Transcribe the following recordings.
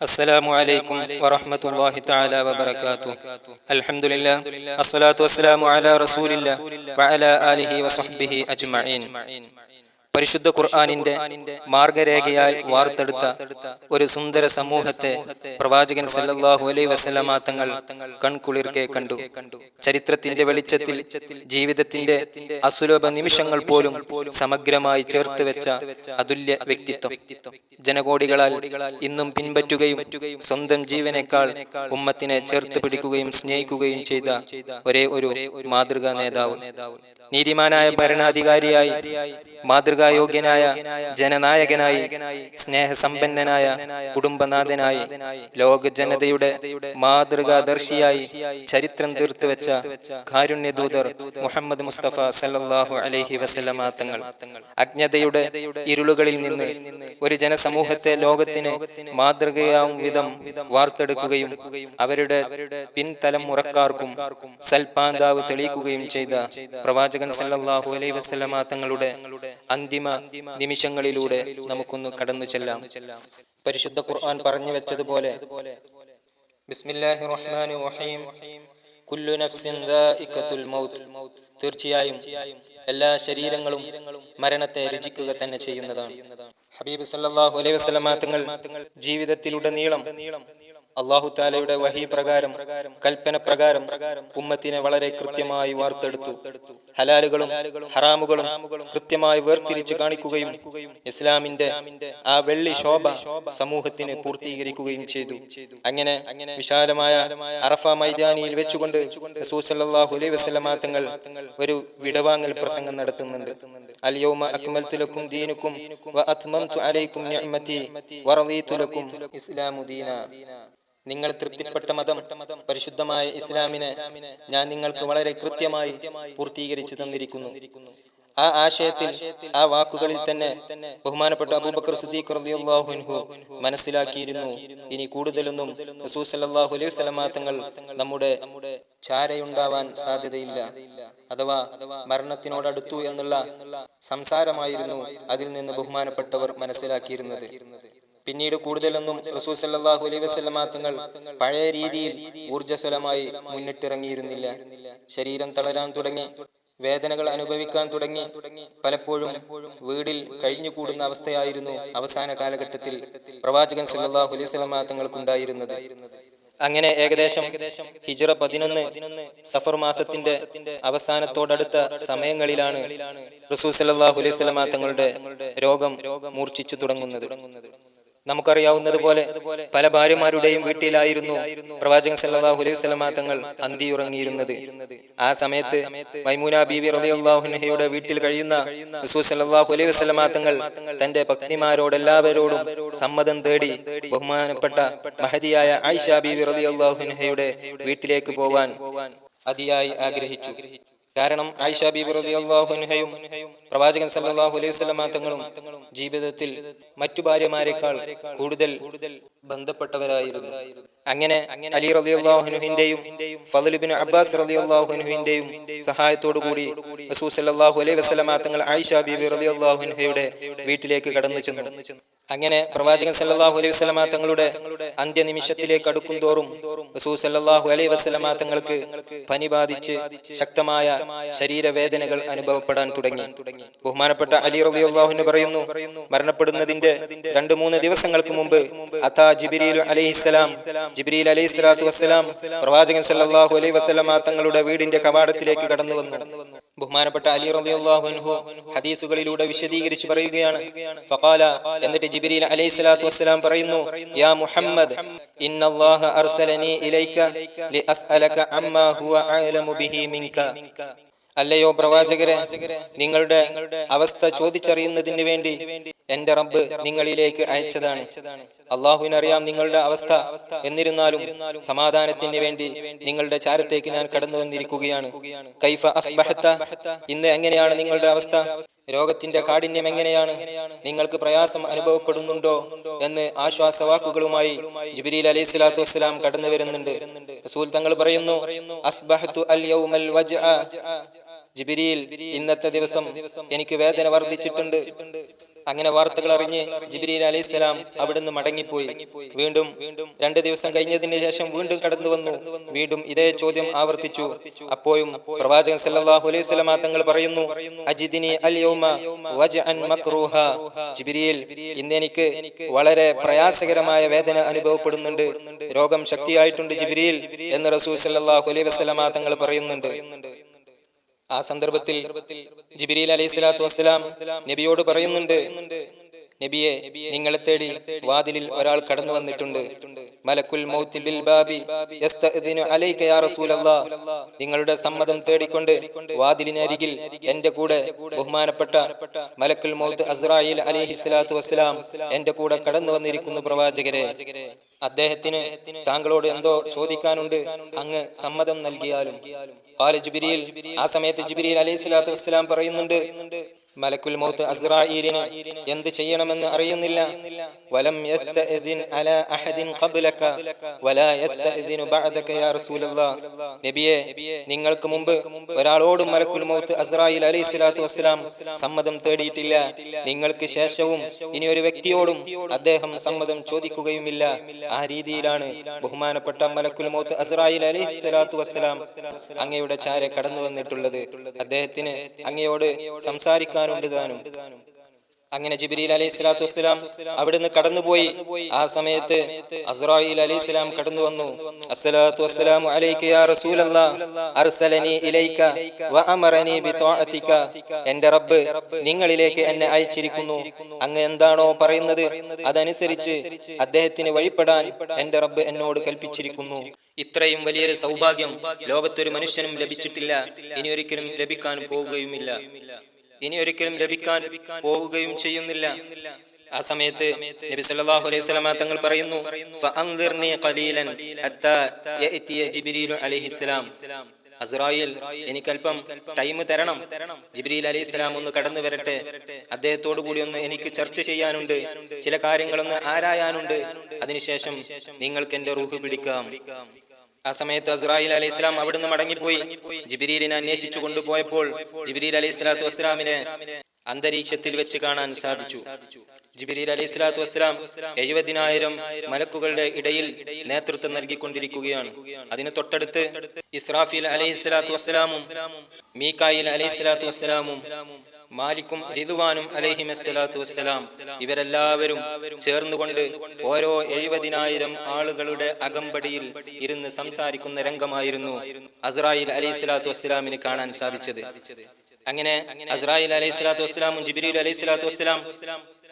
السلام عليكم ورحمة الله تعالى وبركاته. الحمد لله الصلاة والسلام على رسول الله وعلى آله وصحبه أجمعين. പരിശുദ്ധ ഖുർആനിന്റെ മാർഗരേഖയാൽ വാർത്തെടുത്ത ഒരു സുന്ദര സമൂഹത്തെ പ്രവാചകൻ സല്ലല്ലാഹു അലൈഹി വസല്ലമ തങ്ങൾ കൺകുളിർക്കെ കണ്ടു. ചരിത്രത്തിന്റെ വെളിച്ചത്തിൽ ജീവിതത്തിന്റെ അസുലഭ നിമിഷങ്ങൾ പോലും സമഗ്രമായി ചേർത്ത് വെച്ച അതുല്യ വ്യക്തിത്വം. ജനകോടികളാൽ ഇന്നും പിൻപറ്റുകയും സ്വന്തം ജീവനേക്കാൾ ഉമ്മത്തിനെ ചേർത്ത് പിടിക്കുകയും സ്നേഹിക്കുകയും ചെയ്ത ഒരേ ഒരു മാതൃകാ നേതാവ്. നീതിമാനായ ഭരണാധികാരിയായി, മാതൃകായോഗ്യനായ ജനനായകനായി, സ്നേഹസമ്പന്നനായ കുടുംബനാഥനായി, ലോക ജനതയുടെ മാതൃകാദർശിയായി ചരിത്രം തീർത്തുവെച്ച കാരുണ്യദൂതർ മുഹമ്മദ് മുസ്തഫ സല്ലല്ലാഹു അലൈഹി വസല്ലമ തങ്ങൾ അജ്ഞതയുടെ ഇരുളുകളിൽ നിന്ന് ഒരു ജനസമൂഹത്തെ ലോകത്തിന് മാതൃകയാവും വിധം വാർത്തെടുക്കുകയും അവരുടെ പിൻതലമുറക്കാർക്കും സൽപാന്താവ് തെളിയിക്കുകയും ചെയ്ത പ്രവാചകൻ സല്ലല്ലാഹു അലൈഹി വസല്ലമ തങ്ങളുടെ അന്തിമ നിമിഷങ്ങളിലൂടെ നമുക്കൊന്ന് കടന്നു ചെല്ലാം. പരിശുദ്ധ ഖുർആൻ പറഞ്ഞു വെച്ചതുപോലെ ബിസ്മില്ലാഹിർ റഹ്മാനിർ റഹീം കുല്ലു നഫ്സിൻ ദാഇഖത്തുൽ മൗത്ത്, തീർച്ചയായും എല്ലാ ശരീരങ്ങളും മരണത്തെ രുചിക്കുക തന്നെ ചെയ്യുന്നതാണ്. ഹബീബ് സല്ലല്ലാഹു അലൈഹി വസല്ലമ തങ്ങൾ ജീവിതത്തിലുടനീളം അല്ലാഹു തആലയുടെ വഹി പ്രകാരം, കൽപ്പന പ്രകാരം ഉമ്മത്തിനെ വളരെ കൃത്യമായി വാർത്തെടുത്തു. ഹലാലുകളും ഹറാമുകളും കൃത്യമായി വേർതിരിച്ച് കാണിക്കുകയും ഇസ്ലാമിന്റെ ആ വെള്ളി ശോഭ സമൂഹത്തിന് പൂർത്തീകരിക്കുകയും ചെയ്തു. അങ്ങനെ വിശാലമായ അറഫ മൈതാനിയിൽ വെച്ചുകൊണ്ട് റസൂൽ സല്ലല്ലാഹു അലൈഹി വസല്ലമ തങ്ങൾ ഒരു വിടവാങ്ങൽ പ്രസംഗം നടത്തുന്നുണ്ട്. അൽ യൗമ അക്മൽതു ലക്കും ദീനുക്കും വ അത്മംതു അലൈക്കും നിഅമതി വറദീതു ലക്കും ഇസ്ലാമു ദീനാ. നിങ്ങൾ തൃപ്തിപ്പെട്ട മതം പരിശുദ്ധമായ ഇസ്ലാമിനെ ഞാൻ നിങ്ങൾക്ക് വളരെ കൃത്യമായി പൂർത്തീകരിച്ചു തന്നിരിക്കുന്നു. ആ ആശയത്തിൽ, ആ വാക്കുകളിൽ തന്നെ ബഹുമാനപ്പെട്ട അബൂബക്കർ സിദ്ദീഖ് റളിയല്ലാഹു അൻഹു മനസ്സിലാക്കിയിരുന്നു, ഇനി കൂടുതലൊന്നും റസൂൽ സല്ലല്ലാഹു അലൈഹി വസല്ലമ തങ്ങൾ നമ്മുടെ ചാരയുണ്ടാവാൻ സാധ്യതയില്ല. അഥവാ മരണത്തിനോടടുത്തു എന്നുള്ള സംസാരമായിരുന്നു അതിൽ നിന്ന് ബഹുമാനപ്പെട്ടവർ മനസ്സിലാക്കിയിരുന്നത്. പിന്നീട് കൂടുതലൊന്നും റസൂൽ സല്ലല്ലാഹു അലൈഹി വസല്ലമ തങ്ങൾ പഴയ രീതിയിൽ ഊർജ്ജസ്വലമായി മുന്നിട്ടിറങ്ങിയിരുന്നില്ല. ശരീരം തളരാൻ തുടങ്ങി, വേദനകൾ അനുഭവിക്കാൻ തുടങ്ങി. പലപ്പോഴും വീടിൽ കഴിഞ്ഞുകൂടുന്ന അവസ്ഥയായിരുന്നു അവസാന കാലഘട്ടത്തിൽ പ്രവാചകൻ സല്ലല്ലാഹു അലൈഹി വസല്ലമ തങ്ങൾക്കുണ്ടായിരുന്നത്. അങ്ങനെ ഏകദേശം ഹിജ്റ 11 സഫർ മാസത്തിന്റെ അവസാനത്തോടടുത്ത സമയങ്ങളിലാണ് റസൂൽ സല്ലല്ലാഹു അലൈഹി വസല്ലമ തങ്ങളുടെ രോഗം മൂർച്ഛിച്ചു തുടങ്ങുന്നത്. നമുക്കറിയാവുന്നതുപോലെ പല ഭാര്യമാരുടെയും വീട്ടിലായിരുന്നു പ്രവാചകൻ സല്ലല്ലാഹു അലൈഹി വസല്ലമ തങ്ങൾ അന്തിയുറങ്ങിയിരുന്നത്. ആ സമയത്ത് മൈമൂന ബീവി റളിയല്ലാഹു അൻഹയുടെ വീട്ടിൽ കഴിയുന്ന റസൂൽ സല്ലല്ലാഹു അലൈഹി വസല്ലമ തങ്ങൾ തന്റെ പത്നിമാരോടെല്ലാവരോടും സമ്മതം തേടി ബഹുമാനപ്പെട്ട മഹദിയായ ആയിഷ ബീവി റളിയല്ലാഹു അൻഹയുടെ വീട്ടിലേക്ക് പോവാൻ അതിയായി ആഗ്രഹിച്ചു. കാരണം ആയിഷ ബീബി റളിയല്ലാഹു അൻഹയും പ്രവാചകൻ സല്ലല്ലാഹു അലൈഹി വസല്ലമ തങ്ങളും ജീവിതത്തിൽ മറ്റു ഭാര്യമാരെക്കാൾ കൂടുതൽ ബന്ധപ്പെട്ടവരായിരുന്നു. അങ്ങനെ അലി റളിയല്ലാഹു അൻഹുവിന്റെയും ഫളൽ ഇബ്നു അബ്ബാസ് റളിയല്ലാഹു അൻഹുവിന്റെയും സഹായത്തോടു കൂടി റസൂൽ സല്ലല്ലാഹു അലൈഹി വസല്ലമ തങ്ങൾ ആയിഷ ബീബി റളിയല്ലാഹു അൻഹയുടെ വീട്ടിലേക്ക് കടന്നു ചെന്നു. അങ്ങനെ പ്രവാചകൻ സല്ലല്ലാഹു അലൈഹി വസല്ലമ തങ്ങളുടെ അന്ത്യനിമിഷത്തിലേക്ക് അടുക്കും തോറും റസൂൽ സല്ലല്ലാഹു അലൈഹി വസല്ലമ തങ്ങൾക്ക് പനി ബാധിച്ച് ശക്തമായ ശരീരവേദനകൾ അനുഭവപ്പെടാൻ തുടങ്ങി. ബഹുമാനപ്പെട്ട അലി റളിയല്ലാഹു അൻഹു പറയുന്നു, മരണപ്പെടുന്നതിന്റെ 2-3 ദിവസങ്ങൾക്ക് മുമ്പ് അതാ ജിബ്രീൽ അലൈഹിസ്സലാം, ജിബ്രീൽ അലൈഹിസ്സലാത്തു വസ്സലാം പ്രവാചകൻ സല്ലല്ലാഹു അലൈഹി വസല്ലമ തങ്ങളുടെ വീടിന്റെ കവാടത്തിലേക്ക് കടന്നു വന്നു. ബഹുമാനപ്പെട്ട അലി റളിയല്ലാഹു അൻഹു ഹദീസുകളിലൂടെ വിശദീകരിച്ച് പറയുകയാണ്, ഫഖാല, എന്നിട്ട് ജിബ്രീൽ അലൈഹിസ്സലാത്തു വസ്സലാം പറയുന്നു, യാ മുഹമ്മദ് ഇന്നല്ലാഹ അർസലനി ഇലൈക ലിഅസ്അലക അമ്മാ ഹുവ അഅലമു ബിഹി മിൻക. അല്ലയോ പ്രവാചകരെ, നിങ്ങളുടെ അവസ്ഥ ചോദിച്ചറിയുന്നതിന് വേണ്ടി എന്റെ റബ്ബ് നിങ്ങളിലേക്ക് അയച്ചതാണ്. അള്ളാഹുവിനറിയാം നിങ്ങളുടെ അവസ്ഥ. എന്നിരുന്നാലും സമാധാനത്തിന് വേണ്ടി നിങ്ങളുടെ ചാരത്തേക്ക് ഞാൻ കടന്നു വന്നിരിക്കുകയാണ്. കൈഫ അസ്ബഹത, ഇന്ന് എങ്ങനെയാണ് നിങ്ങളുടെ അവസ്ഥ? രോഗത്തിന്റെ കാഠിന്യം എങ്ങനെയാണ്? നിങ്ങൾക്ക് പ്രയാസം അനുഭവപ്പെടുന്നുണ്ടോ എന്ന് ആശ്വാസവാക്കുകളുമായി ജിബ്രീൽ അലൈഹിസ്സലാത്തു വസ്സലാം കടന്നു വരുന്നുണ്ട്. റസൂൽ തങ്ങൾ പറയുന്നു, അസ്ബഹതു അൽ യൗമൽ വജ്അ, ജിബ്രീൽ, ഇന്നത്തെ ദിവസം എനിക്ക് വേദന വർദ്ധിച്ചിട്ടുണ്ട്. അങ്ങനെ വാർത്തകൾ അറിഞ്ഞ് ജിബ്രീൽ അലൈഹിസ്സലാം അവിടുന്ന് മടങ്ങിപ്പോയി. വീണ്ടും 2 ദിവസം കഴിഞ്ഞതിന് ശേഷം വീണ്ടും കടന്നു വന്നു. വീണ്ടും ഇതേ ചോദ്യം ആവർത്തിച്ചു. അപ്പോഴും പ്രവാചകൻ സല്ലല്ലാഹു അലൈഹി വസല്ലമ തങ്ങൾ പറയുന്നു, അജിദിനി അൽ യൗമ വജഅൻ മക്റൂഹ. ജിബ്രീൽ, ഇന്ന് എനിക്ക് വളരെ പ്രയാസകരമായ വേദന അനുഭവപ്പെടുന്നുണ്ട്, രോഗം ശക്തിയായിട്ടുണ്ട് ജിബ്രീൽ എന്ന് റസൂൽ സല്ലല്ലാഹു അലൈഹി വസല്ലമ തങ്ങൾ പറയുന്നുണ്ട്. ആ സന്ദർഭത്തിൽ ജിബ്രീൽ അലൈഹിസ്സലാത്തു വസ്സലാം നബിയോട് പറയുന്നുണ്ട്, നബിയെ, നിങ്ങളെ തേടി വാതിലിൽ ഒരാൾ കടന്നു വന്നിട്ടുണ്ട്. മലക്കുൽ മൗത്ത് ബിൽ ബാബി യസ്തഅ്ദിനു അലൈക യാ റസൂലല്ലാഹ്. നിങ്ങളുടെ സമ്മതം തേടിക്കൊണ്ട് വാതിലിനരികിൽ എന്റെ കൂടെ ബഹുമാനപ്പെട്ട മലക്കുൽ മൗത്ത് അസ്രായീൽ അലൈഹിസ്സലാത്തു വസ്സലാം എന്റെ കൂടെ കടന്നു വന്നിരിക്കുന്നു പ്രവാചകരെ. അദ്ദേഹത്തിന് താങ്കളോട് എന്തോ ചോദിക്കാനുണ്ട്, അങ്ങ് സമ്മതം നൽകിയാലും. ഖാല ജിബ്രീൽ, ആ സമയത്ത് ജിബ്രീൽ അലൈഹിസ്സലാത്തു വസ്സലാം പറയുന്നുണ്ട്, മലക്കുൽ മൗത്ത് അസ്രായീലിന് എന്ത് ചെയ്യണമെന്ന് അറിയുന്നില്ല. വലം യസ്തഅ്ദിൻ അലാ അഹദിൻ ഖബ്ലക വലാ യസ്തഅ്ദിനു ബഅദക യാ റസൂലല്ലാഹ്. നബിയെ, നിങ്ങൾക്ക് മുമ്പ് ഒരാളോടും മലക്കുൽ മൗത്ത് അസ്രായീൽ അലൈഹിസ്സലാത്തു വസ്സലാം സമ്മതം തേടിയിട്ടില്ല. നിങ്ങൾക്ക് ശേഷവും ഇനി ഒരു വ്യക്തിയോടും അദ്ദേഹം സമ്മതം ചോദിക്കുകയുമില്ല. ആ രീതിയിലാണ് ബഹുമാനപ്പെട്ട മലക്കുൽ മൗത്ത് അസ്രായീൽ അലൈഹിസ്സലാത്തു വസ്സലാം അങ്ങയുടെ ചാരെ കടന്നു വന്നിട്ടുള്ളത്. അദ്ദേഹത്തിന് അങ്ങയോട് സംസാരിക്കാൻ. അങ്ങനെ ജിബ്രീൽ അലൈഹിസ്സലാത്തു വസ്സലാം അവിടുന്ന് കടന്നുപോയി. ആ സമയത്ത് അസ്രായീൽ അലൈഹിസ്സലാം കടന്നു വന്നു. അസ്സലാത്തു വസ്സലാമു അലൈക യാ റസൂലല്ലാഹ്, അർസലനി ഇലൈക വഅമറനി ബിത്വാഅതിക. എന്റെ റബ്ബ് നിങ്ങളിലേക്ക് എന്നെ അയച്ചിരിക്കുന്നു. അങ്ങ് എന്താണോ പറയുന്നത് അതനുസരിച്ച് അദ്ദേഹത്തിന് വഴിപ്പെടാൻ എന്റെ റബ്ബ് എന്നോട് കൽപ്പിച്ചിരിക്കുന്നു. ഇത്രയും വലിയൊരു സൗഭാഗ്യം ലോകത്തൊരു മനുഷ്യനും ലഭിച്ചിട്ടില്ല, ഇനിയൊരിക്കലും ലഭിക്കാൻ പോവുകയുമില്ല, ഇനിയൊരിക്കലും ലഭിക്കാൻ പോവുകയും ചെയ്യുന്നില്ല. ആ സമയത്ത് നബി സല്ലല്ലാഹു അലൈഹി വസല്ലമ തങ്ങൾ പറയുന്നു, ഫഅൻദിർനി ഖലീലൻ ഹത്താ യഅതി ജിബ്രീൽ അലൈഹിസ്സലാം. അസ്രായീൽ, എനിക്കല്പം ടൈം തരണം. ജിബ്രീൽ അലൈഹിസ്സലാം ഒന്ന് കടന്നു വരട്ടെ, അദ്ദേഹത്തോടു കൂടി ഒന്ന് എനിക്ക് ചർച്ച ചെയ്യാനുണ്ട്, ചില കാര്യങ്ങളൊന്ന് ആരായാനുണ്ട്. അതിനുശേഷം നിങ്ങൾക്ക് എന്റെ റൂഹ് പിടിക്കാം. ആ സമയത്ത് അസ്രായീൽ അലൈഹിസ്സലാം അവിടുന്ന് മടങ്ങിപ്പോയി. ജിബ്രീലിനെ അന്വേഷിച്ചു കൊണ്ടുപോയപ്പോൾ ജിബ്രീൽ അലൈഹിസ്സലാത്തു വസ്സലാമിനെ അന്തരീക്ഷത്തിൽ വെച്ച് കാണാൻ സാധിച്ചു. ജിബ്രീൽ അലൈഹിസ്സലാത്തു വസ്സലാം 70,000 മലക്കുകളുടെ ഇടയിൽ നേതൃത്വം നൽകിക്കൊണ്ടിരിക്കുകയാണ്. അതിന് തൊട്ടടുത്ത് ഇസ്രാഫീൽ അലൈഹിസ്സലാത്തു വസ്സലാമും മീകായിൽ അലൈഹിസ്സലാത്തു വസ്സലാമും മാലിക്കും റിദ്വാനും അലൈഹിമസ്സലാത്തു വസ്സലാം ഇവരെല്ലാവരും ചേർന്നുകൊണ്ട് ഓരോ 70,000 ആളുകളുടെ അകമ്പടിയിൽ ഇരുന്ന് സംസാരിക്കുന്ന രംഗമായിരുന്നു അസ്രായീൽ അലൈഹിസ്സലാത്തു വസ്സലാമിന് കാണാൻ സാധിച്ചത്. അങ്ങനെ അസ്രായീൽ അലൈഹിസ്സലാത്തു വസ്സലാമും ജിബ്രീൽ അലൈഹിസ്സലാത്തു വസ്സലാം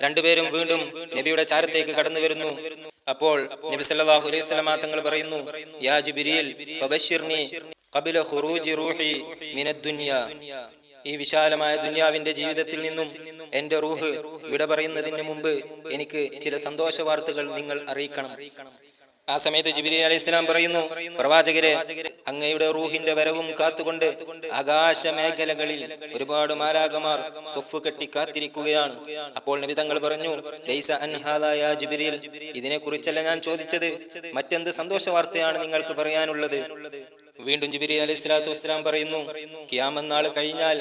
രണ്ടുപേരും വീണ്ടും നബിയുടെ ചാരത്തേക്ക് കടന്നു വരുന്നു. അപ്പോൾ നബി സല്ലല്ലാഹു അലൈഹി വസല്ലമ തങ്ങൾ പറയുന്നു, യാ ജിബ്രീൽ ഫബശ്ശിർനി ഖബ്ല ഖുറൂജി റൂഹി മിനദ് ദുനിയ. ഈ വിശാലമായ ദുനിയാവിന്റെ ജീവിതത്തിൽ നിന്നും എന്റെ റൂഹ് വിട പറയുന്നതിന് മുമ്പ് എനിക്ക് ചില സന്തോഷ വാർത്തകൾ നിങ്ങൾ അറിയിക്കണം. ആ സമയത്ത് ജിബ്രീൽ അലൈഹിസ്സലാം പറയുന്നു, പ്രവാചകരെ, അങ്ങയുടെ റൂഹിന്റെ വരവും കാത്തുകൊണ്ട് ആകാശ മേഖലകളിൽ ഒരുപാട് മാലാഖമാർ സ്വഫ് കെട്ടി കാത്തിരിക്കുകയാണ്. അപ്പോൾ നബി തങ്ങൾ പറഞ്ഞു, ലൈസ അൻ ഹാദാ യാ ജിബ്രീൽ, ഇതിനെ കുറിച്ചല്ല ഞാൻ ചോദിച്ചത്, മറ്റെന്ത് സന്തോഷ വാർത്തയാണ് നിങ്ങൾക്ക് പറയാനുള്ളത്? വീണ്ടും ജിബ്രീൽ അലൈഹിസ്സലാത്തു വസ്സലാം പറയുന്നു, ഖിയാമത്ത് നാൾ കഴിഞ്ഞാൽ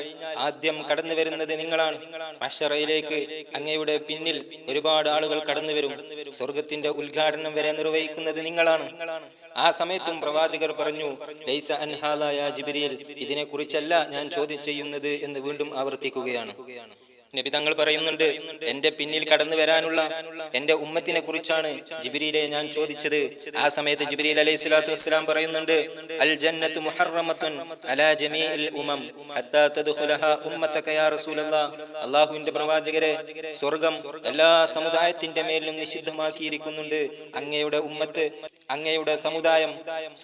ആദ്യം കടന്നു വരുന്നത് നിങ്ങളാണ്. മഹ്ശറയിലേക്ക് അങ്ങയുടെ പിന്നിൽ ഒരുപാട് ആളുകൾ കടന്നു വരും. സ്വർഗത്തിന്റെ ഉദ്ഘാടനം വരെ നിർവഹിക്കുന്നത് നിങ്ങളാണ്. ആ സമയത്തും പ്രവാചകർ പറഞ്ഞു, ലൈസ അൻ ഹാദാ യാ ജിബ്രീൽ, ഇതിനെ കുറിച്ചല്ല ഞാൻ ചോദ്യം ചെയ്യുന്നത് എന്ന് വീണ്ടും ആവർത്തിക്കുകയാണ്. നബി തങ്ങൾ പറയുന്നുണ്ട്, എന്റെ പിന്നിൽ കടന്നു വരാനുള്ള എന്റെ ഉമ്മത്തിനെ കുറിച്ചാണ് ജിബ്രീലെ ഞാൻ ചോദിച്ചത്. ആ സമയത്ത് ജിബ്രീൽ അലൈഹിസ്സലാത്തു വസ്സലാം പറയുന്നുണ്ട്, അൽ ജന്നത്തു മുഹറമത്തുൻ അലാ ജമീഇൽ ഉമം ഹത്താ തദ്ഖുലഹാ ഉമ്മതക യാ റസൂലല്ലാഹ്. അല്ലാഹുവിന്റെ പ്രവാചകരെ, സ്വർഗ്ഗം എല്ലാ സമുദായത്തിന്റെ മേലും നിഷിദ്ധമാക്കിയിരിക്കുന്നുണ്ട്. അങ്ങയുടെ ഉമ്മത്ത്, അങ്ങയുടെ സമുദായം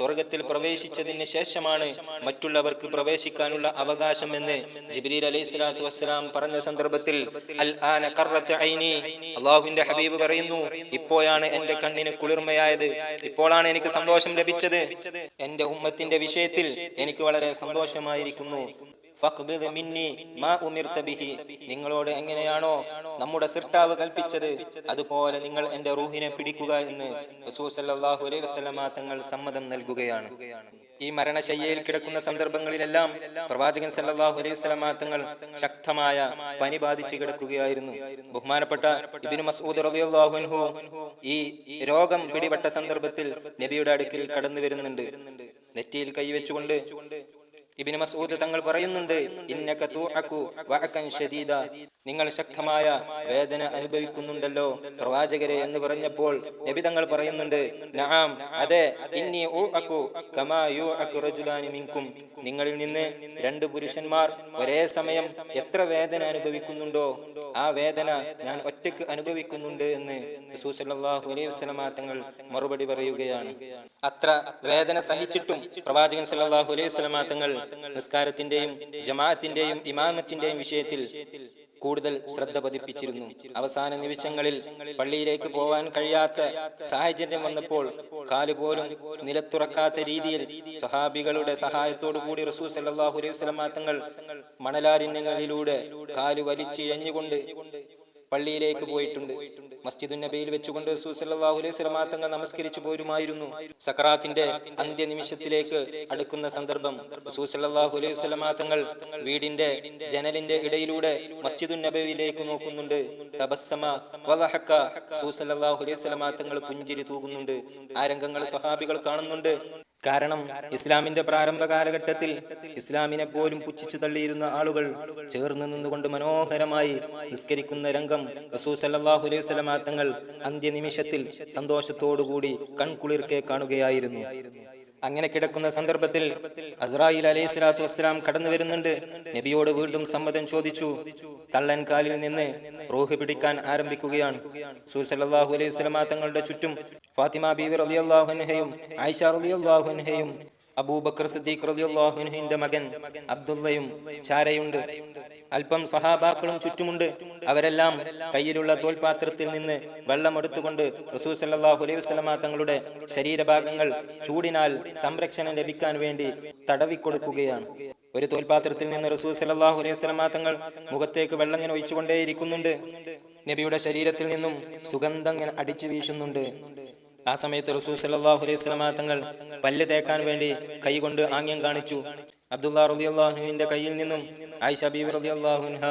സ്വർഗത്തിൽ പ്രവേശിച്ചതിന് ശേഷമാണ് മറ്റുള്ളവർക്ക് പ്രവേശിക്കാനുള്ള അവകാശം എന്ന് ജിബ്രീൽ അലൈഹിസ്സലാത്തു വസ്സലാം പറഞ്ഞ സന്ദർഭത്തിൽ അല്ലാഹുവിന്റെ ഹബീബ് പറയുന്നു, ഇപ്പോഴാണ് എന്റെ കണ്ണിന് കുളിർമയായത്, ഇപ്പോഴാണ് എനിക്ക് സന്തോഷം ലഭിച്ചത്. എന്റെ ഉമ്മത്തിന്റെ വിഷയത്തിൽ എനിക്ക് വളരെ സന്തോഷമായിരിക്കുന്നു. ഫഖ്ബിദ് മിന്നി മാ ഉമിർത ബിഹി, നിങ്ങളോട് എങ്ങനെയാണോ നമ്മുടെ സൃഷ്ടാവ് കൽപ്പിച്ചത് അതുപോലെ നിങ്ങൾ എന്റെ റൂഹിനെ പിടിക്കുക എന്ന് റസൂൽ സല്ലല്ലാഹു അലൈഹി വസല്ലമ തങ്ങൾ സമ്മതം നൽകുകയാണ്. ഈ മരണശയ്യയിൽ കിടക്കുന്ന സന്ദർഭങ്ങളിലെല്ലാം പ്രവാചകൻ സല്ലല്ലാഹു അലൈഹി വസല്ലമ തങ്ങൾ ശക്തമായ പനി ബാധിച്ചു കിടക്കുകയായിരുന്നു. ബഹുമാനപ്പെട്ട ഇബ്നു മസ്ഊദ് റളിയല്ലാഹു അൻഹു ഈ രോഗം പിടിപെട്ട സന്ദർഭത്തിൽ നബിയുടെ അടുക്കൽ കടന്നു വരുന്നുണ്ട്. നെറ്റിയിൽ കൈവച്ചുകൊണ്ട് ഇബ്നു മസ്ഊദ് തങ്ങൾ പറയുന്നുണ്ട്, ഇന്നക തൂഅകു വഅകൻ ശദീദ, നിങ്ങൾ ശക്തമായ വേദന അനുഭവിക്കുന്നുണ്ടല്ലോ പ്രവാചകരെ എന്ന് പറഞ്ഞപ്പോൾ നബി തങ്ങൾ പറയുന്നുണ്ട്, നഅം, അതെ, ഇന്നി ഊഅകു കമാ യൂഅകു റജുലാനി മിൻകും, നിങ്ങളിൽ നിന്ന് രണ്ട് പുരുഷന്മാർ ഒരേ സമയം എത്ര വേദന അനുഭവിക്കുന്നുണ്ടോ ആ വേദന ഞാൻ ഒറ്റയ്ക്ക് അനുഭവിക്കുന്നുണ്ട് എന്ന് റസൂൽ സല്ലല്ലാഹു അലൈഹി വസല്ലമ തങ്ങൾ മറുപടി പറയുകയാണ്. അത്ര വേദന സഹിച്ചിട്ടും പ്രവാചകൻ സല്ലല്ലാഹു അലൈഹി വസല്ലമ തങ്ങൾ നിസ്കാരത്തിന്റെയും ജമാഅത്തിന്റെയും ഇമാമത്തിന്റെയും വിഷയത്തിൽ കൂടുതൽ ശ്രദ്ധ പതിപ്പിച്ചിരുന്നു. അവസാന നിമിഷങ്ങളിൽ പള്ളിയിലേക്ക് പോവാൻ കഴിയാത്ത സാഹചര്യം വന്നപ്പോൾ കാലുപോലും നിലത്തുറക്കാത്ത രീതിയിൽ സ്വഹാബികളുടെ സഹായത്തോടു കൂടി റസൂൽ സല്ലല്ലാഹു അലൈഹി വസല്ലമ തങ്ങൾ മണലാരണ്യങ്ങളിലൂടെ കാലു വലിച്ചിഴഞ്ഞുകൊണ്ട് പള്ളിയിലേക്ക് പോയിട്ടുണ്ട്. മസ്ജിദുൻ നബിയിൽ വെച്ചുകൊണ്ട് റസൂൽ സല്ലല്ലാഹു അലൈഹി വസല്ലമ തങ്ങൾ നമസ്കരിച്ചു പോരുമായിരുന്നു. സക്കറാത്തിന്റെ അന്ത്യനിമിഷത്തിലേക്ക് അടുക്കുന്ന സന്ദർഭം റസൂൽ സല്ലല്ലാഹു അലൈഹി വസല്ലമ തങ്ങൾ വീടിന്റെ ജനലിന്റെ ഇടയിലൂടെ മസ്ജിദുൻ നബവിയിലേക്ക് നോക്കുന്നുണ്ട്. തബസ്സമ വളഹക, റസൂൽ സല്ലല്ലാഹു അലൈഹി വസല്ലമ തങ്ങൾ പുഞ്ചിരി തൂകുന്നുണ്ട്. ആ രംഗങ്ങൾ സ്വഹാബികൾ കാണുന്നുണ്ട്. കാരണം ഇസ്ലാമിന്റെ പ്രാരംഭ കാലഘട്ടത്തിൽ ഇസ്ലാമിനെ പോലും പുച്ഛിച്ചു തള്ളിയിരുന്ന ആളുകൾ ചേർന്ന് നിന്നുകൊണ്ട് മനോഹരമായി നിസ്കരിക്കുന്ന രംഗം റസൂൽ സല്ലല്ലാഹു അലൈഹി വസല്ലമ തങ്ങൾ അന്ത്യനിമിഷത്തിൽ സന്തോഷത്തോടുകൂടി കൺകുളിർക്കെ കാണുകയായിരുന്നു. അങ്ങനെ കിടക്കുന്ന സന്ദർഭത്തിൽ അസ്രായീൽ അലൈഹി സ്വലാത്തു വസ്സലാം കടന്നു വരുന്നുണ്ട്. നബിയോട് വീണ്ടും സമ്മതം ചോദിച്ചു. തള്ളൻ കാലിൽ നിന്ന് റൂഹ് പിടിക്കാൻ ആരംഭിക്കുകയാണ്. റസൂൽ സല്ലല്ലാഹു അലൈഹി വസല്ലമ തങ്ങളുടെ ചുറ്റും ഫാത്തിമ ബീവി റളിയല്ലാഹു അൻഹയും ആയിഷ റളിയല്ലാഹു അൻഹയും അബൂബക്കർ സിദ്ദീഖ് റളിയല്ലാഹു അൻഹുവിന്റെ മകൻ അബ്ദുള്ളയും ചാരയുണ്ട്. അല്പം സ്വഹാബാക്കളും ചുറ്റുമുണ്ട്. അവരെല്ലാം കയ്യിലുള്ള തോൽപാത്രത്തിൽ നിന്ന് വെള്ളമെടുത്തുകൊണ്ട് റസൂൽ സല്ലല്ലാഹു അലൈഹി വസല്ലമ തങ്ങളുടെ ശരീരഭാഗങ്ങൾ ചൂടിനാൽ സംരക്ഷണം ലഭിക്കാൻ വേണ്ടി തടവിക്കൊടുക്കുകയാണ്. ഒരു തോൽപാത്രത്തിൽ നിന്ന് റസൂൽ സല്ലല്ലാഹു അലൈഹി വസല്ലമ തങ്ങൾ മുഖത്തേക്ക് വെള്ളം ഇങ്ങനെ ഒഴിച്ചുകൊണ്ടേയിരിക്കുന്നുണ്ട്. നബിയുടെ ശരീരത്തിൽ നിന്നും സുഗന്ധം ഇങ്ങനെ അടിച്ചു വീശുന്നുണ്ട്. ആ സമയത്ത് റസൂൽ സല്ലല്ലാഹു അലൈഹി വസല്ലമ തങ്ങൾ പല്ല് തേക്കാൻ വേണ്ടി കൈകൊണ്ട് ആംഗ്യം കാണിച്ചു. അബ്ദുള്ള റളിയല്ലാഹു അൻഹുവിന്റെ കയ്യിൽ നിന്നും ആയിഷ ബീവി റളിയല്ലാഹു അൻഹ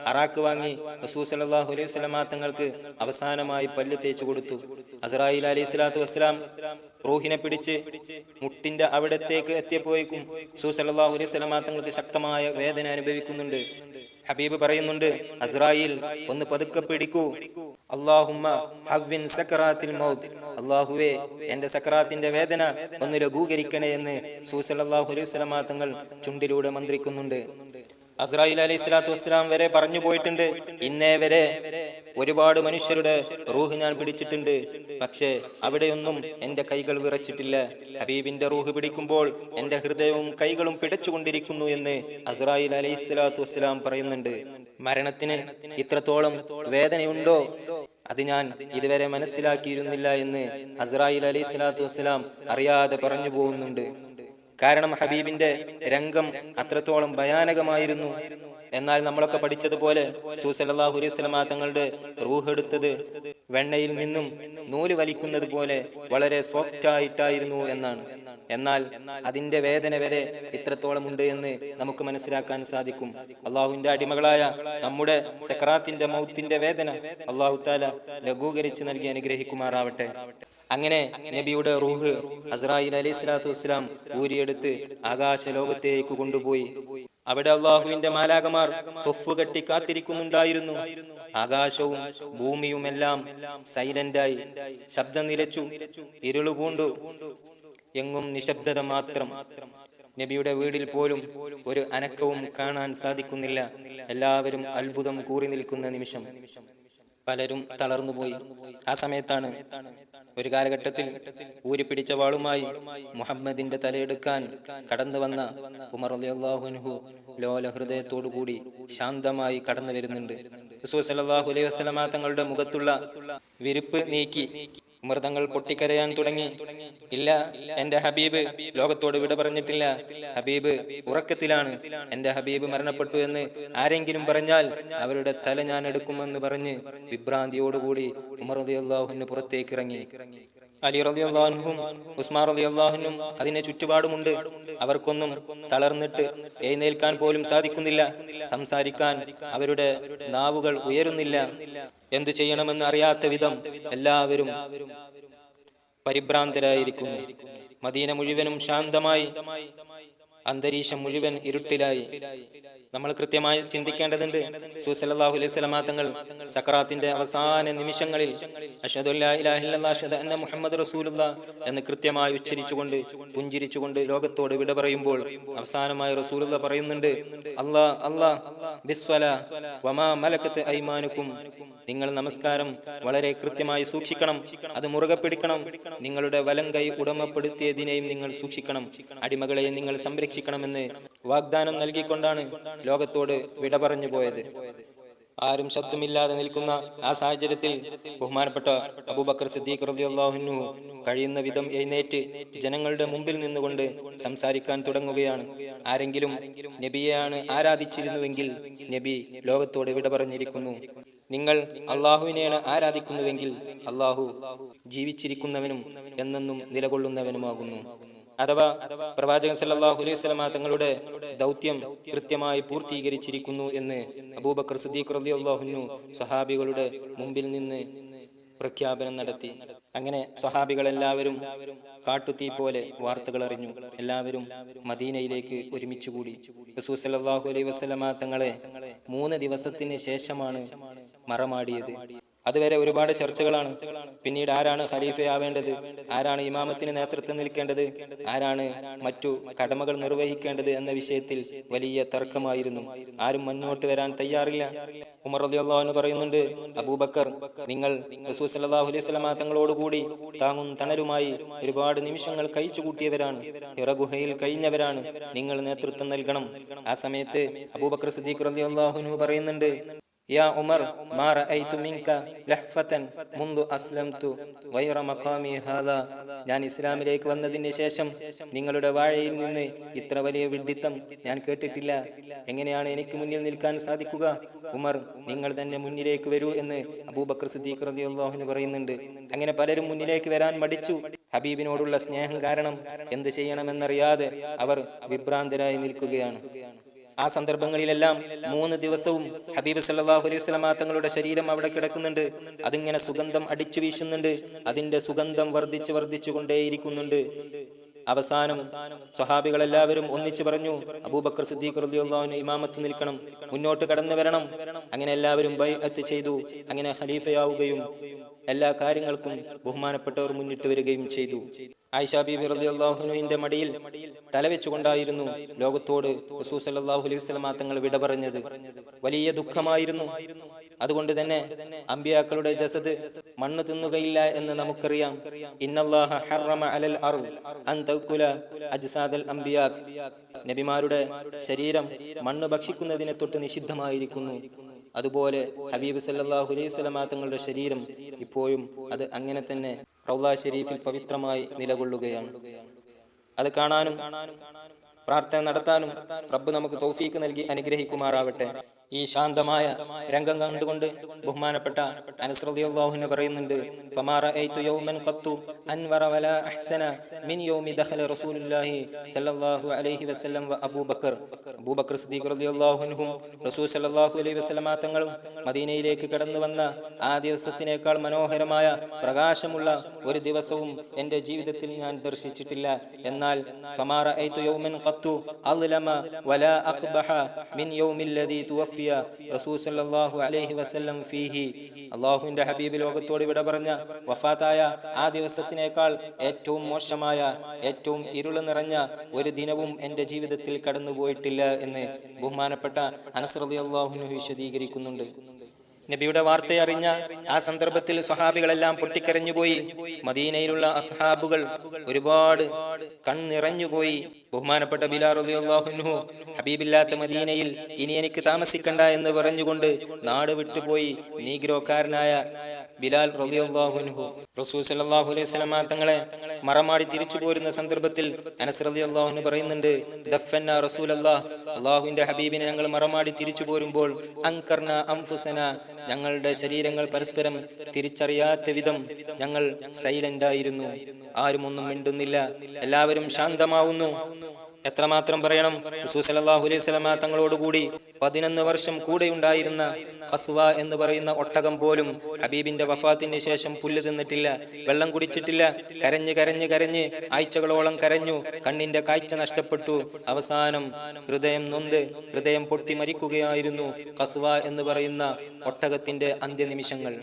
അറാക്ക് വാങ്ങി റസൂൽ സല്ലല്ലാഹു അലൈഹി വസല്ലമ തങ്ങൾക്ക് അവസാനമായി പല്ല് തേച്ചു കൊടുത്തു. അസ്രായീൽ അലൈഹി സ്വലാത്തു വസ്സലാം റൂഹിനെ പിടിച്ച് മുട്ടിന്റെ അവിടത്തേക്ക് എത്തിയപ്പോഴേക്കും റസൂൽ സല്ലല്ലാഹു അലൈഹി വസല്ലമ തങ്ങൾക്ക് ശക്തമായ വേദന അനുഭവിക്കുന്നുണ്ട്. ഹബീബ് പറയുന്നുണ്ട്, അസ്രായീൽ ഒന്ന് പതുക്കെ പിടിക്കൂ. അല്ലാഹുമ്മ ഹവ്വിൻ സക്കറാത്തിൽ മൗത്ത്, അല്ലാഹുവേ എന്റെ സക്കറാത്തിന്റെ വേദന ഒന്ന് ലഘൂകരിക്കണേ എന്ന് റസൂൽ സല്ലല്ലാഹു അലൈഹി വസല്ലമ തങ്ങൾ ചുണ്ടിലൂടെ മന്ത്രിക്കുന്നുണ്ട്. അസ്രായീൽ അലൈഹി സ്വലാത്തു വസ്സലാം വരെ പറഞ്ഞു പോയിട്ടുണ്ട്, ഇന്നേ വരെ ഒരുപാട് മനുഷ്യരുടെ റൂഹ് ഞാൻ പിടിച്ചിട്ടുണ്ട്, പക്ഷേ അവിടെയൊന്നും എന്റെ കൈകൾ വിറച്ചിട്ടില്ല. ഹബീബിന്റെ റൂഹ് പിടിക്കുമ്പോൾ എന്റെ ഹൃദയവും കൈകളും പിടച്ചുകൊണ്ടിരിക്കുന്നു എന്ന് അസ്രായീൽ അലൈഹി സ്വലാത്തു വസ്സലാം പറയുന്നുണ്ട്. മരണത്തിന് ഇത്രത്തോളം വേദനയുണ്ടോ? അത് ഞാൻ ഇതുവരെ മനസ്സിലാക്കിയിരുന്നില്ല എന്ന് അസ്രായീൽ അലൈഹി സ്വലാത്തു വസ്സലാം അറിയാതെ പറഞ്ഞു പോകുന്നുണ്ട്. കാരണം ഹബീബിന്റെ രംഗം അത്രത്തോളം ഭയാനകമായിരുന്നു. എന്നാൽ നമ്മളൊക്കെ പഠിച്ചതുപോലെ റസൂൽ സല്ലല്ലാഹു അലൈഹി വസല്ലമ തങ്ങളുടെ റൂഹ് എടുത്തത് വെണ്ണയിൽ നിന്നും നൂല് വലിക്കുന്നത് പോലെ വളരെ സോഫ്റ്റ് ആയിട്ടായിരുന്നു എന്നാണ്. എന്നാൽ അതിന്റെ വേദന വരെ ഇത്രത്തോളം ഉണ്ട് എന്ന് നമുക്ക് മനസ്സിലാക്കാൻ സാധിക്കും. അള്ളാഹുവിന്റെ അടിമകളായ നമ്മുടെ സക്കറാത്തിന്റെ മൗത്തിന്റെ വേദന അള്ളാഹു തആല ലഘൂകരിച്ച് നൽകി അനുഗ്രഹിക്കുമാറാവട്ടെ. അങ്ങനെ നബിയുടെ റൂഹ് അസ്രായീൽ അലൈഹി സ്വലാത്തു വസ്സലാം ഊരിയെടുത്ത് ആകാശ ലോകത്തേക്ക് കൊണ്ടുപോയി. അവിടെ അള്ളാഹുവിന്റെ മാലാകമാർ സ്വഫ് കെട്ടി കാത്തിരിക്കുന്നുണ്ടായിരുന്നു. ആകാശവും ഭൂമിയുമെല്ലാം സൈലന്റായി, ശബ്ദം നിലച്ചു, ഇരുളുപൂണ്ടു, എങ്ങും നിശബ്ദത മാത്രം. നബിയുടെ വീടിൽ പോലും ഒരു അനക്കവും കാണാൻ സാധിക്കുന്നില്ല. എല്ലാവരും അത്ഭുതം കൂറി നിൽക്കുന്ന നിമിഷം. പലരും തളർന്നുപോയി. ആ സമയത്താണ് ഒരു കാലഘട്ടത്തിൽ ഊരിപ്പിടിച്ച വാളുമായി മുഹമ്മദിന്റെ തലയെടുക്കാൻ കടന്നു വന്ന ഉമർ റളിയല്ലാഹു അൻഹു ലോല ഹൃദയത്തോടുകൂടി ശാന്തമായി കടന്നു വരുന്നുണ്ട്. റസൂൽ സല്ലല്ലാഹു അലൈഹി വസല്ലമ തങ്ങളുടെ മുഖത്തുള്ള വിരിപ്പ് നീക്കി ഉമർ തങ്ങൾ പൊട്ടിക്കരയാൻ തുടങ്ങി. ഇല്ല, എന്റെ ഹബീബ് ലോകത്തോട് വിട പറഞ്ഞിട്ടില്ല. ഹബീബ് ഉറക്കത്തിലാണ്. എന്റെ ഹബീബ് മരണപ്പെട്ടു എന്ന് ആരെങ്കിലും പറഞ്ഞാൽ അവരുടെ തല ഞാൻ എടുക്കുമെന്ന് പറഞ്ഞ് വിഭ്രാന്തിയോടുകൂടി ഉമർ റളിയല്ലാഹു അൻഹു പുറത്തേക്ക് ഇറങ്ങി. അലി റളിയല്ലാഹു അൻഹും ഉസ്മാൻ റളിയല്ലാഹു അൻഹും അതിനെ ചുറ്റുപാടുമുണ്ട്. അവർക്കൊന്നും തളർന്നിട്ട് എഴുന്നേൽക്കാൻ പോലും സാധിക്കുന്നില്ല. സംസാരിക്കാൻ അവരുടെ നാവുകൾ ഉയരുന്നില്ല. എന്ത് ചെയ്യണമെന്ന് അറിയാത്ത വിധം എല്ലാവരും പരിഭ്രാന്തരായിരിക്കുന്നു. മദീന മുഴുവനും ശാന്തമായി, അന്തരീക്ഷം മുഴുവൻ ഇരുട്ടിലായി. നമ്മൾ കൃത്യമായി ചിന്തിക്കേണ്ടതുണ്ട്. റസൂൽ സല്ലല്ലാഹു അലൈഹി വസല്ലം തങ്ങൾ സക്കറാത്തിന്റെ അവസാന നിമിഷങ്ങളിൽ അഷ്ഹദു അല്ലാ ഇലാഹ ഇല്ലല്ലാഹ് അഷ്ഹദു അന്ന മുഹമ്മദ് റസൂലുള്ളാഹ് എന്ന് കൃത്യമായി ഉച്ചരിച്ചുകൊണ്ട് പുഞ്ചിരിച്ചുകൊണ്ട് ലോകത്തോട് വിട പറയുമ്പോൾ അവസാനമായി റസൂലുള്ളാഹ് പറയുന്നുണ്ട്, അല്ലാ ബിസ്സലാ വമാ മലക്കത്ത് ഐമാനുക്കും, നിങ്ങൾ നമസ്കാരം വളരെ കൃത്യമായി സൂക്ഷിക്കണം, അത് മുറുകെ പിടിക്കണം. നിങ്ങളുടെ വലങ്കൈ ഉടമപ്പെടുത്തിയതിനെയും നിങ്ങൾ സൂക്ഷിക്കണം, അടിമകളെയും നിങ്ങൾ സംരക്ഷിക്കണമെന്ന് വാഗ്ദാനം നൽകിക്കൊണ്ടാണ് ലോകത്തോട് വിട പറഞ്ഞു പോയത്. ആരും ശബ്ദമില്ലാതെ നിൽക്കുന്ന ആ സാഹചര്യത്തിൽ ബഹുമാനപ്പെട്ട അബൂബക്കർ സിദ്ദീഖ് റളിയല്ലാഹു അൻഹു കഴിയുന്ന വിധം എഴുന്നേറ്റ് ജനങ്ങളുടെ മുമ്പിൽ നിന്നുകൊണ്ട് സംസാരിക്കാൻ തുടങ്ങുകയാണ്. ആരെങ്കിലും നബിയെയാണ് ആരാധിച്ചിരുന്നുവെങ്കിൽ നബി ലോകത്തോട് വിട പറഞ്ഞിരിക്കുന്നു. നിങ്ങൾ അള്ളാഹുവിനെയാണ് ആരാധിക്കുന്നുവെങ്കിൽ അള്ളാഹു ജീവിച്ചിരിക്കുന്നവനും എന്നെന്നും നിലകൊള്ളുന്നവനുമാകുന്നു. അഥവാ പ്രവാചകൻ സല്ലല്ലാഹു അലൈഹി വസല്ലം തങ്ങളുടെ ദൗത്യം കൃത്യമായി പൂർത്തീകരിച്ചിരിക്കുന്നു എന്ന് അബൂബക്കർ സിദ്ദീഖ് റളിയല്ലാഹു അൻഹു സ്വഹാബികളുടെ മുമ്പിൽ നിന്ന് പ്രഖ്യാപനം നടത്തി. അങ്ങനെ സ്വഹാബികളെല്ലാവരും കാട്ടുതീ പോലെ വാർത്തകൾ അറിഞ്ഞു. എല്ലാവരും മദീനയിലേക്ക് ഒരുമിച്ചുകൂടി. റസൂൽ സല്ലല്ലാഹു അലൈഹി വസല്ലം തങ്ങളെ 3 ദിവസത്തിന് ശേഷമാണ് മറമാടിയത്. അതുവരെ ഒരുപാട് ചർച്ചകളാണ്. പിന്നീട് ആരാണ് ഖലീഫയാവേണ്ടത്, ആരാണ് ഇമാമത്തിന് നേതൃത്വം നിൽക്കേണ്ടത്, ആരാണ് മറ്റു കടമകൾ നിർവഹിക്കേണ്ടത് എന്ന വിഷയത്തിൽ വലിയ തർക്കമായിരുന്നു. ആരും മുന്നോട്ട് വരാൻ തയ്യാറില്ല. ഉമർ റളിയല്ലാഹു അൻഹു പറയുന്നുണ്ട്, അബൂബക്കർ, നിങ്ങൾ റസൂൽ സല്ലല്ലാഹു അലൈഹി വസല്ലം തങ്ങളോടുകൂടി താങ്ങും തണലുമായി ഒരുപാട് നിമിഷങ്ങൾ കഴിച്ചു കൂട്ടിയവരാണ്, ഹിറ ഗുഹയിൽ കഴിഞ്ഞവരാണ്, നിങ്ങൾ നേതൃത്വം നൽകണം. ആ സമയത്ത് അബൂബക്കർ സിദ്ദീഖ് റളിയല്ലാഹു അൻഹു പറയുന്നുണ്ട്, യാ ഉമർ, മാ റഅയ്തു മിൻക ലഹ്ഫതൻ മുൻദു അസ്ലംതു ഗൈറ മഖാമി ഹാദാ, ഞാൻ ഇസ്ലാമിലേക്ക് വന്നതിന് ശേഷം നിങ്ങളുടെ വാഴയിൽ നിന്ന് ഇത്ര വലിയ വിഡ്ഢിത്തം ഞാൻ കേട്ടിട്ടില്ല. എങ്ങനെയാണ് എനിക്ക് മുന്നിൽ നിൽക്കാൻ സാധിക്കുക? ഉമർ, നിങ്ങൾ തന്നെ മുന്നിലേക്ക് വരൂ എന്ന് അബൂബക്കർ സിദ്ദീഖ് റളിയല്ലാഹു അൻഹു പറയുന്നുണ്ട്. അങ്ങനെ പലരും മുന്നിലേക്ക് വരാൻ മടിച്ചു. ഹബീബിനോടുള്ള സ്നേഹം കാരണം എന്ത് ചെയ്യണമെന്നറിയാതെ അവർ വിഭ്രാന്തരായി നിൽക്കുകയാണ്. ആ സന്ദർഭങ്ങളിലെല്ലാം 3 ദിവസവും ഹബീബ് സല്ലല്ലാഹു അലൈഹി വസല്ലം തങ്ങളുടെ ശരീരം അവിടെ കിടക്കുന്നുണ്ട്. അതിങ്ങനെ സുഗന്ധം അടിച്ചു വീശുന്നുണ്ട്. അതിന്റെ സുഗന്ധം വർദ്ധിച്ചു കൊണ്ടേയിരിക്കുന്നുണ്ട്. അവസാനം സ്വഹാബികളെല്ലാവരും ഒന്നിച്ചു പറഞ്ഞു, അബൂബക്കർ സിദ്ദീഖ് റളിയല്ലാഹു അൻഹു ഇമാമത്ത് നിൽക്കണം, മുന്നോട്ട് കടന്നു വരണം. അങ്ങനെ എല്ലാവരും ബൈഅത്ത് ചെയ്തു. അങ്ങനെ ഖലീഫയാവുകയും എല്ലാ കാര്യങ്ങൾക്കും ബഹുമാനപ്പെട്ടവർ മുന്നിട്ട് വരികയും ചെയ്തു. ആയിഷ ബീബി റളിയല്ലാഹു അൻഹയുടെ മടിയിൽ തലവെച്ചുകൊണ്ടായിരുന്നു ലോകത്തോട് റസൂൽ സല്ലല്ലാഹു അലൈഹി വസല്ലം തങ്ങൾ വിട പറഞ്ഞത്. വലിയ ദുഃഖമായിരുന്നു. അതുകൊണ്ട് തന്നെ അമ്പിയാക്കളുടെ ജസദ് മണ്ണ് തിന്നുകയില്ല എന്ന് നമുക്കറിയാം. ഇന്നല്ലാഹ ഹറമ അലൽ അർദ് അൻ തഅകുല അജ്സാദൽ അംബിയാ, നബിമാരുടെ ശരീരം മണ്ണ് ഭക്ഷിക്കുന്നതിനെ തൊട്ട് നിഷിദ്ധമായിരിക്കുന്നു. അതുപോലെ ഹബീബ് സല്ലല്ലാഹു അലൈഹി വസല്ലം തങ്ങളുടെ ശരീരം ഇപ്പോഴും അത് അങ്ങനെ തന്നെ റൗള ഷരീഫിൽ പവിത്രമായി നിലകൊള്ളുകയാണ്. അത് കാണാനും പ്രാർത്ഥന നടത്താനും റബ്ബ് നമുക്ക് തൗഫീക്ക് നൽകി അനുഗ്രഹിക്കുമാറാവട്ടെ. ഈ ശാന്തമായ രംഗം കണ്ടുകൊണ്ട് ബഹുമാനപ്പെട്ട അനസ് റളിയല്ലാഹു അൻഹു പറയുന്നുണ്ട്, ഫമാ റഅയ്തു യൗമൻ ഖത്തു അൻവറ വലാ അഹ്സന മിൻ യൗമി ദഖല റസൂലുള്ളാഹി സ്വല്ലല്ലാഹു അലൈഹി വസല്ലം വ അബൂബക്കർ. അബൂബക്കർ സിദ്ദീഖ് റളിയല്ലാഹു അൻഹു റസൂൽ സ്വല്ലല്ലാഹു അലൈഹി വസല്ലം തങ്ങളും മദീനയിലേക്ക് കടന്നു വന്ന ആ ദിവസത്തിനേക്കാൾ മനോഹരമായ പ്രകാശമുള്ള ഒരു ദിവസവും എൻ്റെ ജീവിതത്തിൽ ഞാൻ ദർശിച്ചിട്ടില്ല. എന്നാൽ ഫമാ റഅയ്തു യൗമൻ ഖത്തു അളമ വലാ അഖ്ബഹ മിൻ യൗമില്ലദീ തുവഫി റസൂൽ സല്ലല്ലാഹു അലൈഹി വസല്ലം ഫീഹി. അല്ലാഹുവിന്റെ ഹബീബ് ലോകത്തോട് വിട പറഞ്ഞ വഫാത്തായ ആ ദിവസത്തിനേക്കാൾ ഏറ്റവും മോശമായ, ഏറ്റവും ഇരുള് നിറഞ്ഞ ഒരു ദിനവും എൻ്റെ ജീവിതത്തിൽ കടന്നുപോയിട്ടില്ല എന്ന് ബഹുമാനപ്പെട്ട അനസ് റളിയല്ലാഹു അൻഹു വിശദീകരിക്കുന്നുണ്ട്. നബിയുടെ വാർത്തയറിഞ്ഞ ആ സന്ദർഭത്തിൽ സ്വഹാബികളെല്ലാം പൊട്ടിക്കരഞ്ഞുപോയി. മദീനയിലുള്ള അസ്ഹാബുകൾ ഒരുപാട് കണ്ണിറഞ്ഞുപോയി. ബഹുമാനപ്പെട്ട ബിലാൽ റളിയല്ലാഹു അൻഹു ഹബീബില്ലാത്ത മദീനയിൽ ഇനി എനിക്ക് താമസിക്കണ്ട എന്ന് പറഞ്ഞുകൊണ്ട് നാട് വിട്ടുപോയി. നീഗ്രോക്കാരനായ ബിലാൽ റളിയല്ലാഹു അൻഹു റസൂൽ സല്ലല്ലാഹു അലൈഹി വസല്ലം തങ്ങളെ മറമാടി തിരിച്ചു പോരുന്ന സന്ദർഭത്തിൽ അനസ് റളിയല്ലാഹു അൻഹു പറയുന്നുണ്ട്, ദഫന്ന റസൂലല്ലാഹ്, അല്ലാഹുവിന്റെ ഹബീബിനെ ഞങ്ങൾ മറമാടി തിരിച്ചു പോരുമ്പോൾ അൻകർന അൻഫുസന, ഞങ്ങളുടെ ശരീരങ്ങൾ പരസ്പരം തിരിച്ചറിയാത്ത വിധം ഞങ്ങൾ സൈലന്റ് ആയിരുന്നു. ആരും ഒന്നും മിണ്ടുന്നില്ല, എല്ലാവരും ശാന്തമാവുന്നു. എത്രമാത്രം പറയണം, റസൂൽ സല്ലല്ലാഹു അലൈഹി വസല്ലം തങ്ങളോടുകൂടി 11 വർഷം കൂടെ ഉണ്ടായിരുന്ന ഖസ്വ എന്ന് പറയുന്ന ഒട്ടകം പോലും ഹബീബിന്റെ വഫാത്തിന് ശേഷം പുല്ല് തിന്നിട്ടില്ല, വെള്ളം കുടിച്ചിട്ടില്ല. കരഞ്ഞ് കരഞ്ഞ് കരഞ്ഞ് ആഴ്ചകളോളം കരഞ്ഞു, കണ്ണിന്റെ കാഴ്ച നഷ്ടപ്പെട്ടു. അവസാനം ഹൃദയം നൊന്ത് ഹൃദയം പൊട്ടി മരിക്കുകയായിരുന്നു ഖസ്വ എന്ന് പറയുന്ന ഒട്ടകത്തിന്റെ അന്ത്യനിമിഷങ്ങൾ.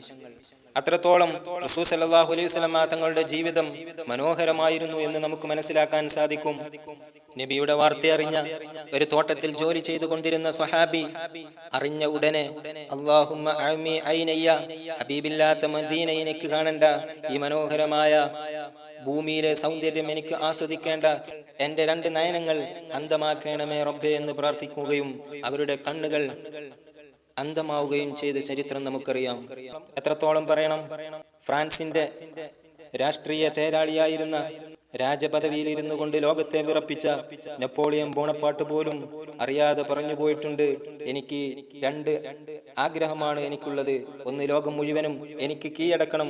അത്രത്തോളം റസൂൽ സല്ലല്ലാഹു അലൈഹി വസല്ലം തങ്ങളുടെ ജീവിതം മനോഹരമായിരുന്നു എന്ന് നമുക്ക് മനസ്സിലാക്കാൻ സാധിക്കും. നബിയുടെ വാർത്തയറിഞ്ഞ ഒരു തോട്ടത്തിൽ ജോലി ചെയ്തുകൊണ്ടിരുന്ന സ്വഹാബി അറിഞ്ഞ ഉടനെ, അല്ലാഹുമ്മ അഅ്മി ഐനയ്യ, ഹബീബില്ലാത്ത മദീന എനിക്ക് കാണണ്ട, ഈ മനോഹരമായ ഭൂമിയിലെ സൗന്ദര്യം എനിക്ക് ആസ്വദിക്കേണ്ട, എന്റെ 2 നയനങ്ങൾ അന്ധമാക്കണമേ റബ്ബേ എന്ന് പ്രാർത്ഥിക്കുകയും അവരുടെ കണ്ണുകൾ അന്ധമാവുകയും ചെയ്ത ചരിത്രം നമുക്കറിയാം. എത്രത്തോളം പറയണം, ഫ്രാൻസിന്റെ രാഷ്ട്രീയ തേരാളിയായിരുന്ന, രാജപദവിയിൽ ഇരുന്നു കൊണ്ട് ലോകത്തെ വിറപ്പിച്ച നെപ്പോളിയൻ ബോണപ്പാർട്ട് പോലും അറിയാതെ പറഞ്ഞു പോയിട്ടുണ്ട്, എനിക്ക് 2 ആഗ്രഹമാണ് എനിക്കുള്ളത്. ഒന്ന്, ലോകം മുഴുവനും എനിക്ക് കീഴടക്കണം.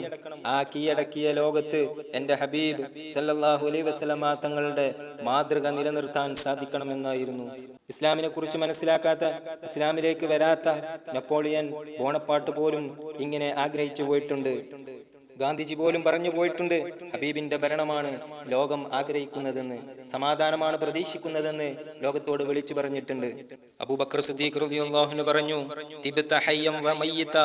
ആ കീഴടക്കിയ ലോകത്ത് എന്റെ ഹബീബ് സല്ലല്ലാഹു അലൈഹി വസല്ലം തങ്ങളുടെ മാതൃക നിലനിർത്താൻ സാധിക്കണമെന്നായിരുന്നു. ഇസ്ലാമിനെ കുറിച്ച് മനസ്സിലാക്കാത്ത, ഇസ്ലാമിലേക്ക് വരാത്ത നെപ്പോളിയൻ ബോണപ്പാർട്ട് പോലും ഇങ്ങനെ ആഗ്രഹിച്ചു പോയിട്ടുണ്ട്. ഗാന്ധിജി പോലും പറഞ്ഞു പോയിട്ടുണ്ട്, ഹബീബിന്റെ ഭരണമാണ് ലോകം ആഗ്രഹിക്കുന്നതെന്ന്, സമാധാനമാണ് പ്രതീക്ഷിക്കുന്നതെന്ന് ലോകത്തോട് വിളിച്ചു പറഞ്ഞിട്ടുണ്ട്. അബൂബക്കർ സിദ്ദീഖ് റളിയല്ലാഹു അൻഹു പറഞ്ഞു, തിബ്ത ഹയ്യം വ മയ്യിത,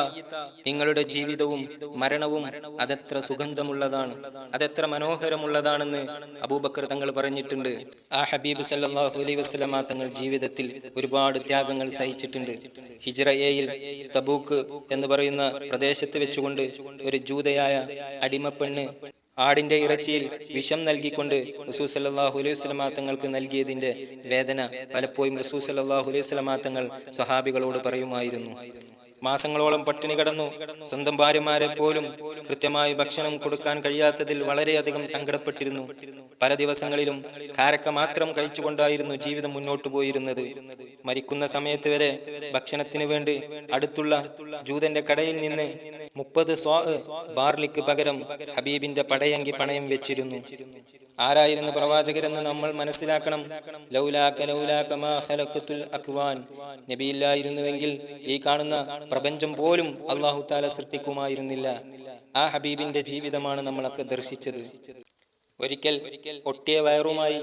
നിങ്ങളുടെ ജീവിതവും മരണവും അതെത്ര സുഗന്ധമുള്ളതാണ്, അതെത്ര മനോഹരമുള്ളതാണെന്ന് അബൂബക്കർ തങ്ങൾ പറഞ്ഞിട്ടുണ്ട്. ആ ഹബീബ് സല്ലല്ലാഹു അലൈഹി വസല്ലം തങ്ങൾ ജീവിതത്തിൽ ഒരുപാട് ത്യാഗങ്ങൾ സഹിച്ചിട്ടുണ്ട്. ഹിജ്റ 7 തബൂക്ക് എന്ന് പറയുന്ന പ്രദേശത്ത് വെച്ചുകൊണ്ട് ഒരു ജൂതയായ അടിമപ്പെണ്ണ് ആടിന്റെ ഇറച്ചിയിൽ വിഷം നൽകിക്കൊണ്ട് റസൂൽ സല്ലല്ലാഹു അലൈഹി വസല്ലം തങ്ങൾക്ക് നൽകിയതിന്റെ വേദന പലപ്പോഴും റസൂൽ സല്ലല്ലാഹു അലൈഹി വസല്ലം തങ്ങൾ സ്വഹാബികളോട് പറയുമായിരുന്നു. മാസങ്ങളോളം പട്ടിണി കിടന്നു. സ്വന്തം ഭാര്യമാരെ പോലും കൃത്യമായി ഭക്ഷണം കൊടുക്കാൻ കഴിയാത്തതിൽ വളരെയധികം സങ്കടപ്പെട്ടിരുന്നു. പല ദിവസങ്ങളിലും കാരക്ക മാത്രം കഴിച്ചുകൊണ്ടായിരുന്നു ജീവിതം മുന്നോട്ട് പോയിരുന്നത്. മരിക്കുന്ന സമയത്ത് വരെ ഭക്ഷണത്തിന് വേണ്ടി അടുത്തുള്ള ജൂതന്റെ കടയിൽ നിന്ന് 30 സ്വാ ബാർലിക്ക് പകരം ഹബീബിന്റെ പടയങ്കി പണയം വെച്ചിരുന്നു. ആരായിരുന്നു പ്രവാചകരെന്ന് നമ്മൾ മനസ്സിലാക്കണം. ലൗലാക ലൗലാക മാ ഖലഖതുൽ അക്വാൻ, നബിയില്ലായിരുന്നുവെങ്കിൽ ഈ കാണുന്ന പ്രപഞ്ചം പോലും അല്ലാഹു തആല സൃഷ്ടിക്കുമായിരുന്നില്ല. ആ ഹബീബിന്റെ ജീവിതമാണ് നമ്മളൊക്കെ ദർശിച്ചത്. ഒരിക്കൽ ഒട്ടിയ വയറുമായി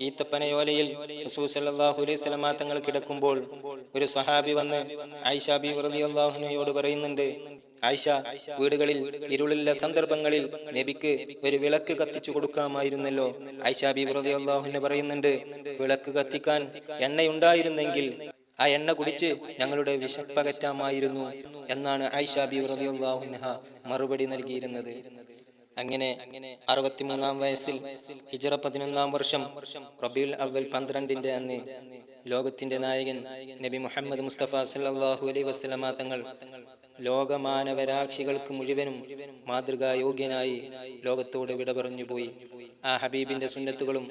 ഈത്തപ്പനയോലയിൽ റസൂൽ സല്ലല്ലാഹു അലൈഹി വസല്ലം തങ്ങൾ കിടക്കുമ്പോൾ ഒരു സ്വഹാബി വന്ന് ആയിഷ ബീവി റളിയല്ലാഹു അൻഹയോട് പറയുന്നുണ്ട്, ആയിഷ, വീടുകളിൽ ഇരുളുള്ള സന്ദർഭങ്ങളിൽ നബിക്ക് ഒരു വിളക്ക് കത്തിച്ചു കൊടുക്കാമായിരുന്നല്ലോ. ആയിഷ ബീവി റളിയല്ലാഹു അൻഹ പറയുന്നുണ്ട്, വിളക്ക് കത്തിക്കാൻ എണ്ണയുണ്ടായിരുന്നെങ്കിൽ ആ എണ്ണ കുടിച്ച് ഞങ്ങളുടെ വിശപ്പകറ്റാമായിരുന്നു എന്നാണ് ആയിഷ ബീവി റളിയല്ലാഹു അൻഹ മറുപടി നൽകിയിരുന്നത്. അങ്ങനെ 63-ാം വയസ്സിൽ ഹിജ്റ 11-ാം വർഷം റബീഉൽ അവ്വൽ 12-ന്റെ അന്ന് ലോകത്തിന്റെ നായകൻ നബി മുഹമ്മദ് മുസ്തഫ സല്ലല്ലാഹു അലൈഹി വസല്ലം തങ്ങൾ ലോകമാനവരാശികൾക്ക് മുഴുവനും മാതൃകായോഗ്യനായി ലോകത്തോട് വിട പറഞ്ഞു പോയി. ആ ഹബീബിന്റെ സുന്നത്തുകളും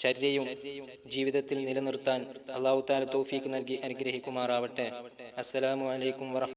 ചര്യയും ജീവിതത്തിൽ നിലനിർത്താൻ അല്ലാഹു തആല തൗഫീഖ് നൽകി അനുഗ്രഹിക്കുമാറാവട്ടെ. അസ്സലാമു അലൈക്കും